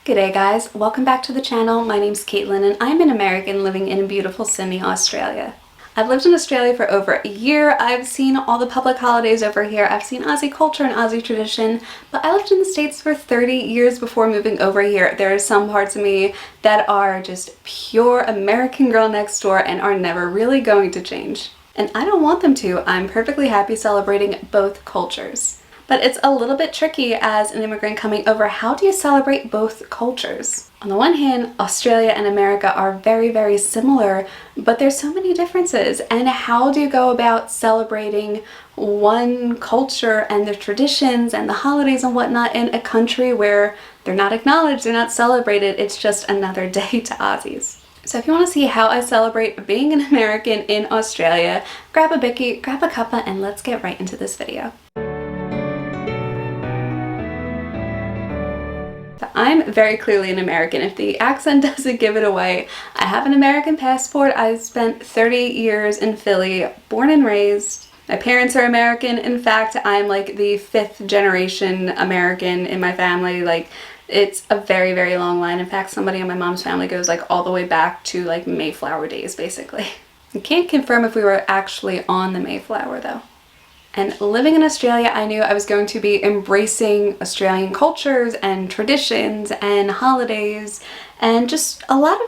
G'day guys, welcome back to the channel. My name's Kaitlyn and I'm an American living in beautiful Sydney, Australia. I've lived in Australia for over a year. I've seen all the public holidays over here. I've seen Aussie culture and Aussie tradition, but I lived in the States for 30 years before moving over here. There are some parts of me that are just pure American girl next door and are never really going to change. And I don't want them to. I'm perfectly happy celebrating both cultures. But it's a little bit tricky as an immigrant coming over. How do you celebrate both cultures? On the one hand, Australia and America are very, very similar, but there's so many differences. And how do you go about celebrating one culture and the traditions and the holidays and whatnot in a country where they're not acknowledged, they're not celebrated, it's just another day to Aussies? So if you want to see how I celebrate being an American in Australia, grab a Bicky, grab a cuppa, and let's get right into this video. I'm very clearly an American. If the accent doesn't give it away, I have an American passport. I spent 30 years in Philly, born and raised. My parents are American. In fact, I'm like the 5th generation American in my family. Like, it's a very, very long line. In fact, somebody in my mom's family goes like all the way back to like Mayflower days, basically. I can't confirm if we were actually on the Mayflower though. And living in Australia, I knew I was going to be embracing Australian cultures and traditions and holidays and just a lot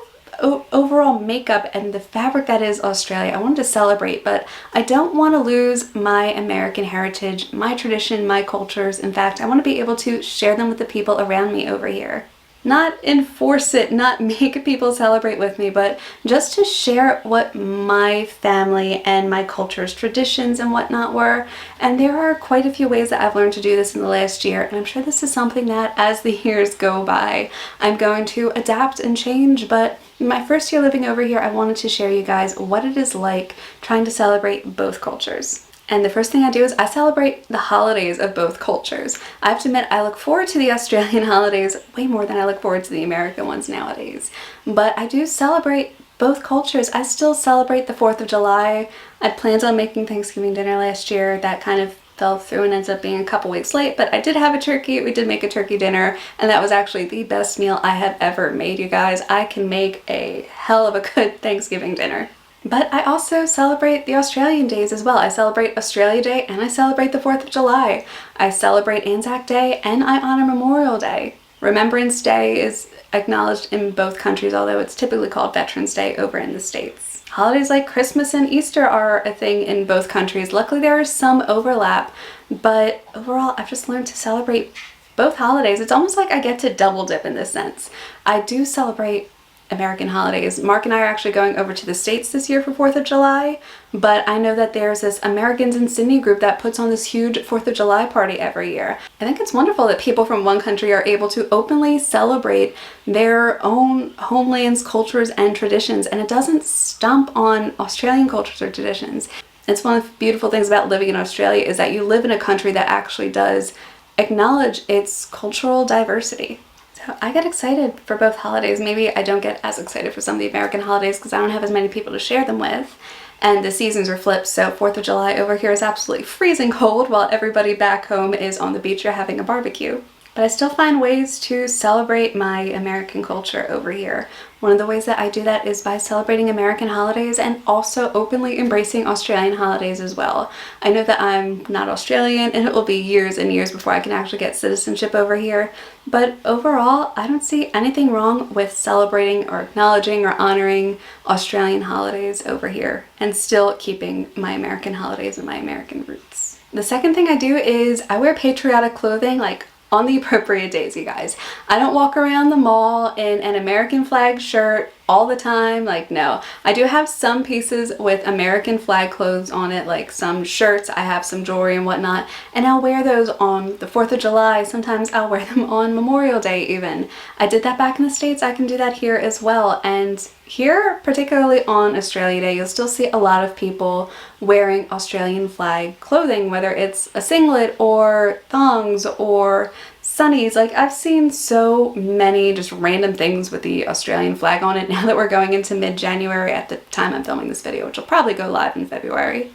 of overall makeup and the fabric that is Australia. I wanted to celebrate, but I don't want to lose my American heritage, my tradition, my cultures. In fact, I want to be able to share them with the people around me over here. Not enforce it, not make people celebrate with me, but just to share what my family and my culture's traditions and whatnot were. And there are quite a few ways that I've learned to do this in the last year, and I'm sure this is something that as the years go by, I'm going to adapt and change. But in my first year living over here, I wanted to share you guys what it is like trying to celebrate both cultures. And the first thing I do is I celebrate the holidays of both cultures. I have to admit, I look forward to the Australian holidays way more than I look forward to the American ones nowadays. But I do celebrate both cultures. I still celebrate the 4th of July. I'd planned on making Thanksgiving dinner last year. That kind of fell through and ended up being a couple weeks late, but I did have a turkey. We did make a turkey dinner, and that was actually the best meal I have ever made, you guys. I can make a hell of a good Thanksgiving dinner. But I also celebrate the Australian days as well. I celebrate Australia Day and I celebrate the 4th of July. I celebrate Anzac Day and I honor Memorial Day. Remembrance Day is acknowledged in both countries, although it's typically called Veterans Day over in the States. Holidays like Christmas and Easter are a thing in both countries. Luckily there is some overlap, but overall I've just learned to celebrate both holidays. It's almost like I get to double dip in this sense. I do celebrate American holidays. Mark and I are actually going over to the States this year for 4th of July, but I know that there's this Americans in Sydney group that puts on this huge 4th of July party every year. I think it's wonderful that people from one country are able to openly celebrate their own homelands, cultures, and traditions, and it doesn't stomp on Australian cultures or traditions. It's one of the beautiful things about living in Australia is that you live in a country that actually does acknowledge its cultural diversity. So I get excited for both holidays. Maybe I don't get as excited for some of the American holidays because I don't have as many people to share them with. And the seasons are flipped, so 4th of July over here is absolutely freezing cold while everybody back home is on the beach or having a barbecue. But I still find ways to celebrate my American culture over here. One of the ways that I do that is by celebrating American holidays and also openly embracing Australian holidays as well. I know that I'm not Australian and it will be years and years before I can actually get citizenship over here, but overall I don't see anything wrong with celebrating or acknowledging or honoring Australian holidays over here and still keeping my American holidays and my American roots. The second thing I do is I wear patriotic clothing, like on the appropriate days, you guys. I don't walk around the mall in an American flag shirt all the time. Like, no. I do have some pieces with American flag clothes on it, like some shirts. I have some jewelry and whatnot, and I'll wear those on the 4th of July. Sometimes I'll wear them on Memorial Day even. I did that back in the States. I can do that here as well. And here, particularly on Australia Day, you'll still see a lot of people wearing Australian flag clothing, whether it's a singlet or thongs or sunnies. Like, I've seen so many just random things with the Australian flag on it now that we're going into mid-January at the time I'm filming this video, which will probably go live in February.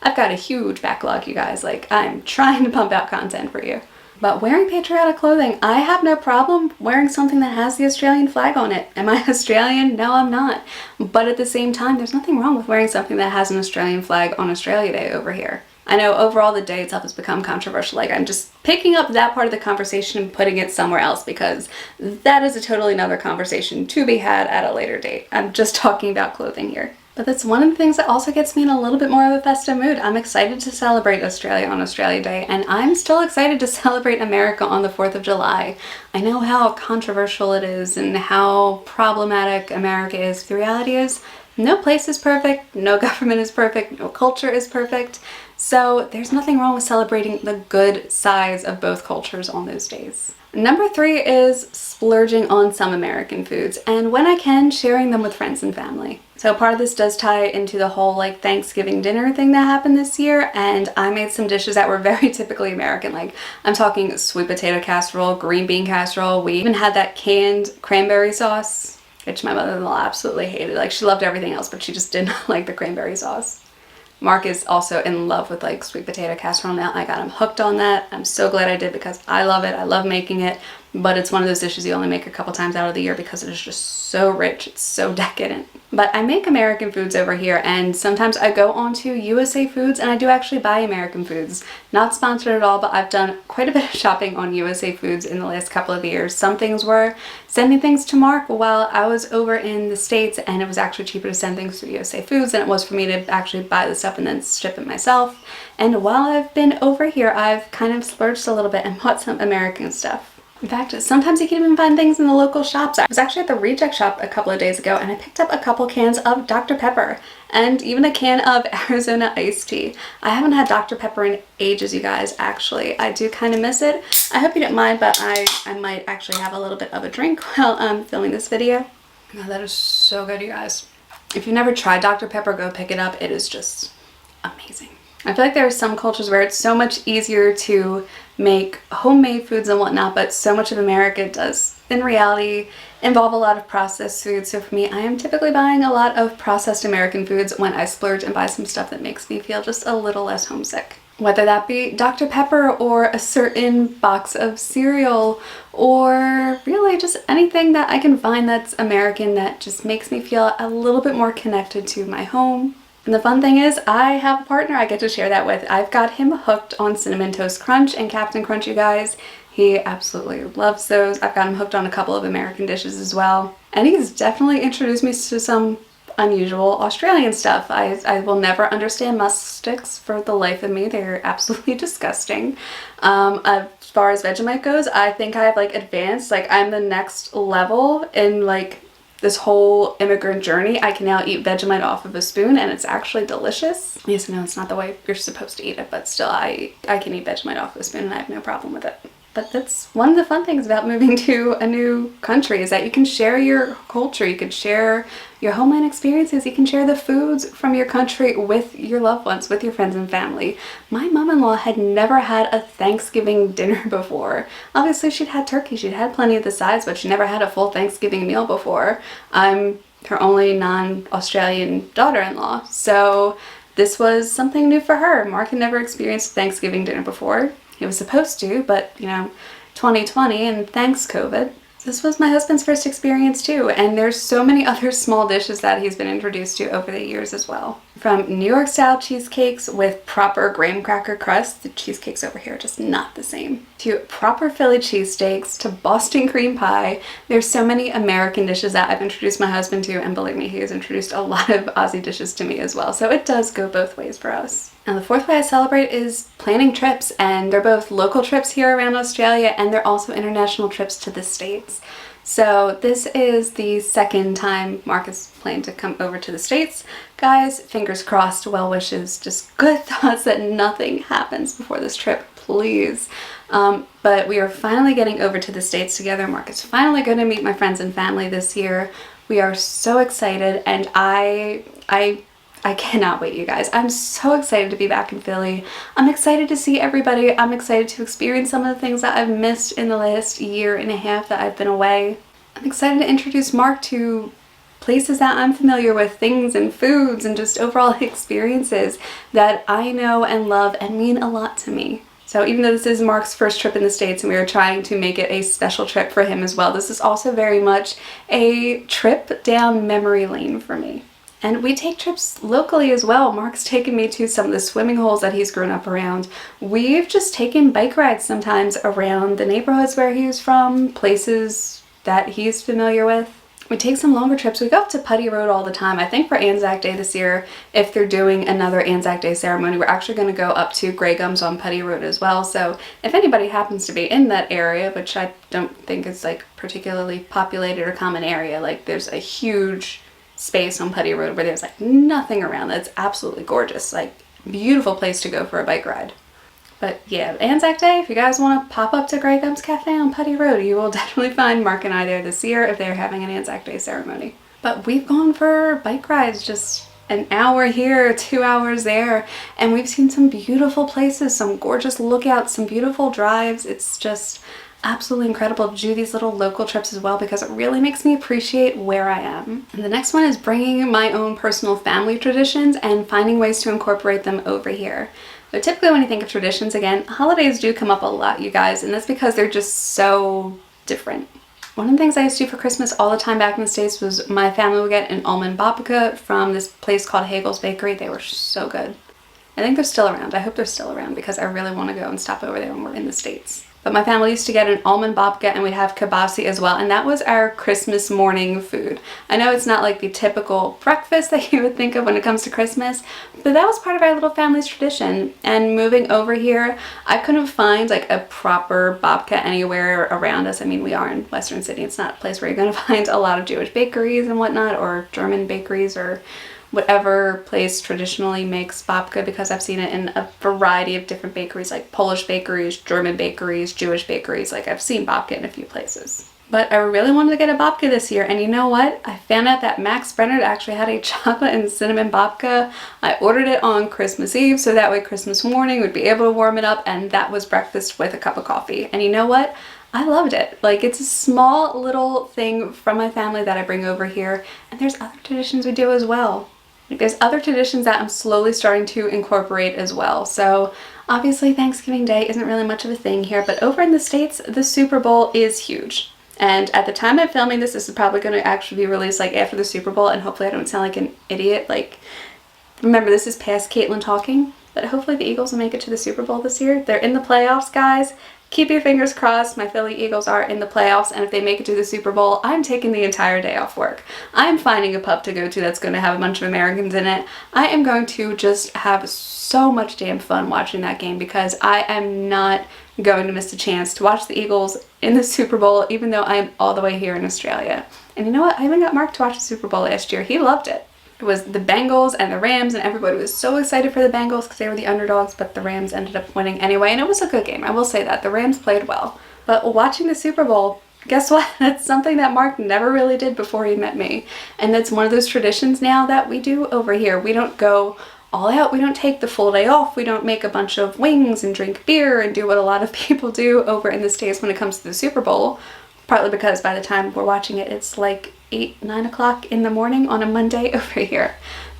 I've got a huge backlog, you guys. Like, I'm trying to pump out content for you. But wearing patriotic clothing, I have no problem wearing something that has the Australian flag on it. Am I Australian? No, I'm not. But at the same time, there's nothing wrong with wearing something that has an Australian flag on Australia Day over here. I know overall the day itself has become controversial. Like, I'm just picking up that part of the conversation and putting it somewhere else because that is a totally another conversation to be had at a later date. I'm just talking about clothing here. But that's one of the things that also gets me in a little bit more of a festive mood. I'm excited to celebrate Australia on Australia Day, and I'm still excited to celebrate America on the 4th of July. I know how controversial it is and how problematic America is. The reality is, no place is perfect, no government is perfect, no culture is perfect. So there's nothing wrong with celebrating the good sides of both cultures on those days. Number 3 is splurging on some American foods, and when I can, sharing them with friends and family. So part of this does tie into the whole like Thanksgiving dinner thing that happened this year, and I made some dishes that were very typically American. Like, I'm talking sweet potato casserole, green bean casserole. We even had that canned cranberry sauce, which my mother-in-law absolutely hated. Like, she loved everything else, but she just didn't like the cranberry sauce. Mark is also in love with like sweet potato casserole now. I got him hooked on that. I'm so glad I did because I love it. I love making it, but it's one of those dishes you only make a couple times out of the year because it is just so rich. It's so decadent. But I make American foods over here, and sometimes I go onto USA Foods and I do actually buy American foods. Not sponsored at all, but I've done quite a bit of shopping on USA Foods in the last couple of years. Some things were sending things to Mark while I was over in the States, and it was actually cheaper to send things to USA Foods than it was for me to actually buy the stuff and then ship it myself. And while I've been over here, I've kind of splurged a little bit and bought some American stuff. In fact, sometimes you can even find things in the local shops. I was actually at the Reject Shop a couple of days ago and I picked up a couple cans of Dr. Pepper and even a can of Arizona iced tea. I haven't had Dr. Pepper in ages, you guys, actually. I do kind of miss it. I hope you don't mind, but I might actually have a little bit of a drink while I'm filming this video. Oh, that is so good, you guys. If you've never tried Dr. Pepper, go pick it up. It is just amazing. I feel like there are some cultures where it's so much easier to make homemade foods and whatnot, but so much of America does, in reality, involve a lot of processed foods. So for me, I am typically buying a lot of processed American foods when I splurge and buy some stuff that makes me feel just a little less homesick. Whether that be Dr. Pepper or a certain box of cereal or really just anything that I can find that's American that just makes me feel a little bit more connected to my home. And the fun thing is, I have a partner I get to share that with. I've got him hooked on Cinnamon Toast Crunch and Captain Crunch, you guys. He absolutely loves those. I've got him hooked on a couple of American dishes as well. And he's definitely introduced me to some unusual Australian stuff. I will never understand musk sticks for the life of me. They're absolutely disgusting. As far as Vegemite goes, I think I have like advanced, like I'm the next level in like this whole immigrant journey. I can now eat Vegemite off of a spoon and it's actually delicious. Yes, no, it's not the way you're supposed to eat it, but still I can eat Vegemite off of a spoon and I have no problem with it. But that's one of the fun things about moving to a new country is that you can share your culture, you can share your homeland experiences, you can share the foods from your country with your loved ones, with your friends and family. My mom-in-law had never had a Thanksgiving dinner before. Obviously she'd had turkey, she'd had plenty of the sides, but she never had a full Thanksgiving meal before. I'm her only non-Australian daughter-in-law, so this was something new for her. Mark had never experienced Thanksgiving dinner before. He was supposed to, but, you know, 2020 and thanks COVID. This was my husband's first experience too, and there's so many other small dishes that he's been introduced to over the years as well. From New York style cheesecakes with proper graham cracker crust, the cheesecakes over here are just not the same, to proper Philly cheesesteaks, to Boston cream pie. There's so many American dishes that I've introduced my husband to, and believe me, he has introduced a lot of Aussie dishes to me as well, so it does go both ways for us. Now the fourth way I celebrate is planning trips, and they're both local trips here around Australia and they're also international trips to the States. So this is the second time Mark has planned to come over to the States. Guys, fingers crossed, well wishes, just good thoughts that nothing happens before this trip, please. But we are finally getting over to the States together. Mark is finally going to meet my friends and family this year. We are so excited, and I cannot wait, you guys. I'm so excited to be back in Philly. I'm excited to see everybody. I'm excited to experience some of the things that I've missed in the last year and a half that I've been away. I'm excited to introduce Mark to places that I'm familiar with, things and foods and just overall experiences that I know and love and mean a lot to me. So even though this is Mark's first trip in the States and we are trying to make it a special trip for him as well, this is also very much a trip down memory lane for me. And we take trips locally as well. Mark's taken me to some of the swimming holes that he's grown up around. We've just taken bike rides sometimes around the neighborhoods where he's from, places that he's familiar with. We take some longer trips. We go up to Putty Road all the time. I think for Anzac Day this year, if they're doing another Anzac Day ceremony, we're actually going to go up to Grey Gums on Putty Road as well. So if anybody happens to be in that area, which I don't think is like particularly populated or common area, like there's a huge space on Putty Road where there's like nothing around. That's absolutely gorgeous. Like beautiful place to go for a bike ride. But yeah, Anzac Day, if you guys want to pop up to Grey Gums Cafe on Putty Road, you will definitely find Mark and I there this year if they're having an Anzac Day ceremony. But we've gone for bike rides, just an hour here, 2 hours there, and we've seen some beautiful places, some gorgeous lookouts, some beautiful drives. It's just absolutely incredible to do these little local trips as well because it really makes me appreciate where I am. And the next one is bringing my own personal family traditions and finding ways to incorporate them over here. So typically when you think of traditions, again, holidays do come up a lot, you guys, and that's because they're just so different. One of the things I used to do for Christmas all the time back in the States was my family would get an almond babka from this place called Hagel's Bakery. They were so good. I think they're still around. I hope they're still around because I really want to go and stop over there when we're in the States. But my family used to get an almond babka and we'd have kibasi as well, and that was our Christmas morning food. I know it's not like the typical breakfast that you would think of when it comes to Christmas, but that was part of our little family's tradition. And moving over here, I couldn't find like a proper babka anywhere around us. I mean, we are in Western Sydney. It's not a place where you're going to find a lot of Jewish bakeries and whatnot, or German bakeries, or whatever place traditionally makes babka, because I've seen it in a variety of different bakeries, like Polish bakeries, German bakeries, Jewish bakeries. Like I've seen babka in a few places. But I really wanted to get a babka this year, and you know what? I found out that Max Brenner actually had a chocolate and cinnamon babka. I ordered it on Christmas Eve, so that way Christmas morning would be able to warm it up, and that was breakfast with a cup of coffee. And you know what? I loved it. Like, it's a small little thing from my family that I bring over here, and there's other traditions we do as well. Like, there's other traditions that I'm slowly starting to incorporate as well. So obviously Thanksgiving Day isn't really much of a thing here, but over in the States, the Super Bowl is huge. And at the time I'm filming this, this is probably going to actually be released like after the Super Bowl, and hopefully I don't sound like an idiot. Like, remember, this is past Kaitlyn talking, but hopefully the Eagles will make it to the Super Bowl this year. They're in the playoffs, guys. Keep your fingers crossed. My Philly Eagles are in the playoffs, and if they make it to the Super Bowl, I'm taking the entire day off work. I'm finding a pub to go to that's going to have a bunch of Americans in it. I am going to just have so much damn fun watching that game because I am not going to miss a chance to watch the Eagles in the Super Bowl, even though I am all the way here in Australia. And you know what? I even got Mark to watch the Super Bowl last year. He loved it. It was the Bengals and the Rams, and everybody was so excited for the Bengals because they were the underdogs, but the Rams ended up winning anyway, and it was a good game. I will say that. The Rams played well. But watching the Super Bowl, guess what? That's something that Mark never really did before he met me. And that's one of those traditions now that we do over here. We don't go all out. We don't take the full day off. We don't make a bunch of wings and drink beer and do what a lot of people do over in the States when it comes to the Super Bowl. Partly because by the time we're watching it, it's like 8, 9 o'clock in the morning on a Monday over here.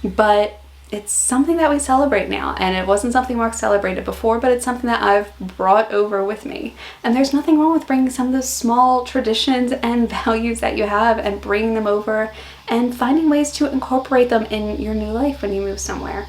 But it's something that we celebrate now, and it wasn't something Mark celebrated before, but it's something that I've brought over with me. And there's nothing wrong with bringing some of those small traditions and values that you have and bringing them over and finding ways to incorporate them in your new life when you move somewhere.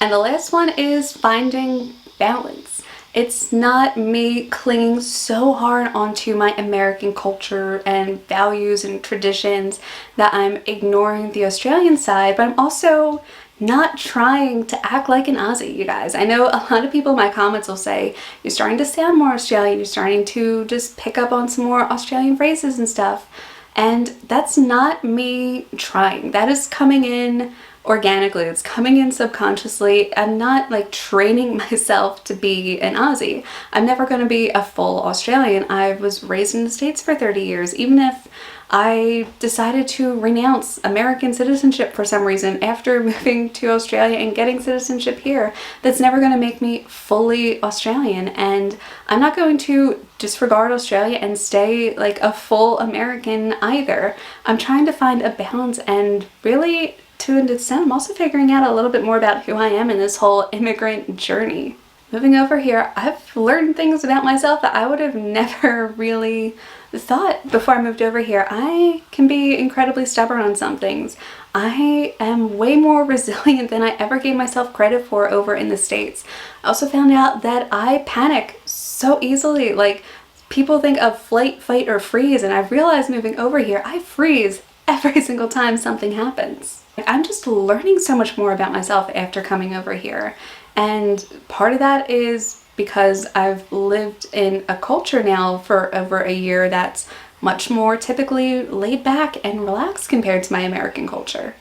And the last one is finding balance. It's not me clinging so hard onto my American culture and values and traditions that I'm ignoring the Australian side, but I'm also not trying to act like an Aussie, you guys. I know a lot of people in my comments will say, you're starting to sound more Australian, you're starting to just pick up on some more Australian phrases and stuff. And that's not me trying. That is coming in organically. It's coming in subconsciously. I'm not like training myself to be an Aussie. I'm never going to be a full Australian. I was raised in the States for 30 years. Even if I decided to renounce American citizenship for some reason after moving to Australia and getting citizenship here, that's never going to make me fully Australian. And I'm not going to disregard Australia and stay like a full American either. I'm trying to find a balance, and really, to an extent, I'm also figuring out a little bit more about who I am in this whole immigrant journey. moving over here, I've learned things about myself that I would have never really thought before I moved over here. I can be incredibly stubborn on some things. I am way more resilient than I ever gave myself credit for over in the States. I also found out that I panic so easily. Like, people think of flight, fight, or freeze, and I've realized moving over here, I freeze every single time something happens. I'm just learning so much more about myself after coming over here. And part of that is because I've lived in a culture now for over a year that's much more typically laid back and relaxed compared to my American culture.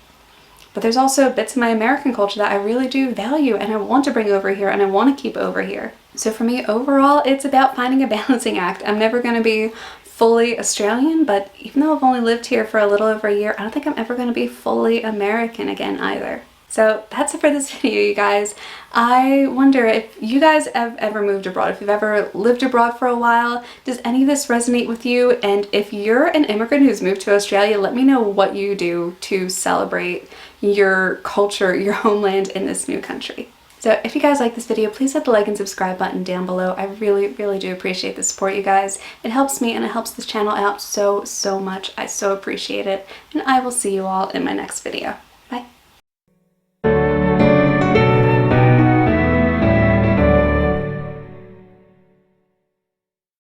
But there's also bits of my American culture that I really do value and I want to bring over here and I want to keep over here. So for me, overall, it's about finding a balancing act. I'm never going to be fully Australian, but even though I've only lived here for a little over a year, I don't think I'm ever going to be fully American again either. So that's it for this video, you guys. I wonder if you guys have ever moved abroad, if you've ever lived abroad for a while, does any of this resonate with you? And if you're an immigrant who's moved to Australia, let me know what you do to celebrate your culture, your homeland in this new country. So if you guys like this video, please hit the like and subscribe button down below. I really, really do appreciate the support, you guys. It helps me and it helps this channel out so, so much. I so appreciate it. And I will see you all in my next video.